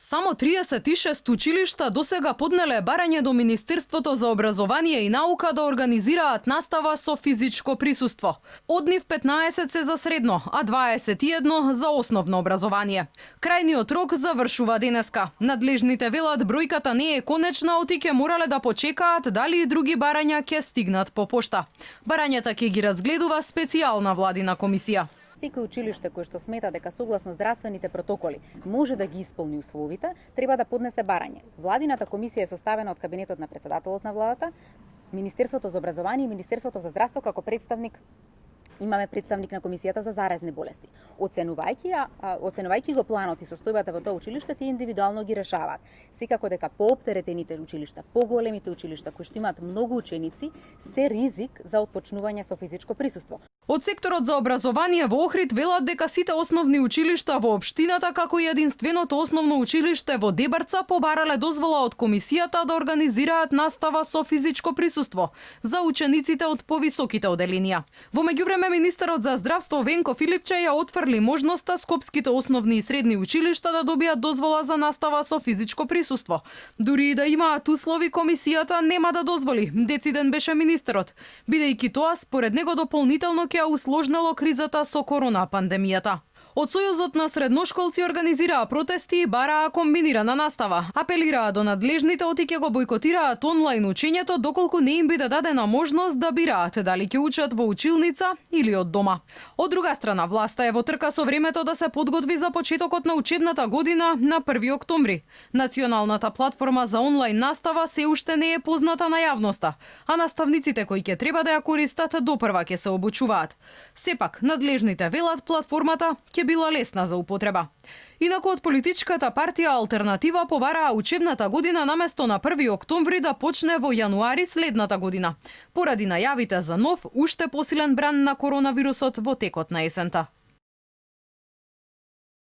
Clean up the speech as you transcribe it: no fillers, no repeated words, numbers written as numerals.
Само 36 училишта досега поднеле барање до Министерството за образование и наука да организираат настава со физичко присуство. Од нив 15 се за средно, а 21 за основно образование. Крајниот рок завршува денеска. Надлежните велат бројката не е конечна, оти ќе морале да почекаат дали и други барања ќе стигнат по пошта. Барањата ќе ги разгледува специјална владина комисија. Секој училиште кој што смета дека согласно здравствените протоколи може да ги исполни условите, треба да поднесе барање. Владината комисија е составена од кабинетот на председателот на владата, Министерството за образование и Министерството за здравство како представник. Имаме представник на комисијата за заразни болести. Оценувајќи го планот и состојбата во тоа училиште, тие индивидуално ги решаваат. Секако дека пооптеретените училишта, поголемите училишта кои што имаат многу ученици, се ризик за отпочнување со физичко присуство. Од секторот за образование во Охрид велат дека сите основни училишта во општината, како и единственото основно училиште во Дебарца, побарале дозвола од комисијата да организираат настава со физичко присуство за учениците од повисоките оделенија. Во меѓувреме министерот за здравство Венко Филипче ја отфрли можноста скопските основни и средни училишта да добијат дозвола за настава со физичко присуство. Дури и да имаат услови, комисијата нема да дозволи. Дециден беше министерот, бидејќи тоа според него дополнително ќе усложнело кризата со корона пандемијата. Од Сојузот на средношколци организираа протести и бараа комбинирана настава. Апелираа до надлежните оти ќе го бойкотираат онлайн учењето доколку не им биде дадена можност да бираат дали ќе учат во училница или од дома. Од друга страна, власта е во трка со времето да се подготви за почетокот на учебната година на 1 октомври. Националната платформа за онлайн настава се уште не е позната на јавноста, а наставниците кои ќе треба да ја користат допрва ќе се обучуваат. Сепак, надлежните велат платформата ќе била лесна за употреба. Инаку од политичката партија Алтернатива побараа учебната година наместо на 1 октомври да почне во јануари следната година, поради најавите за нов, уште посилен бран на коронавирусот во текот на есента.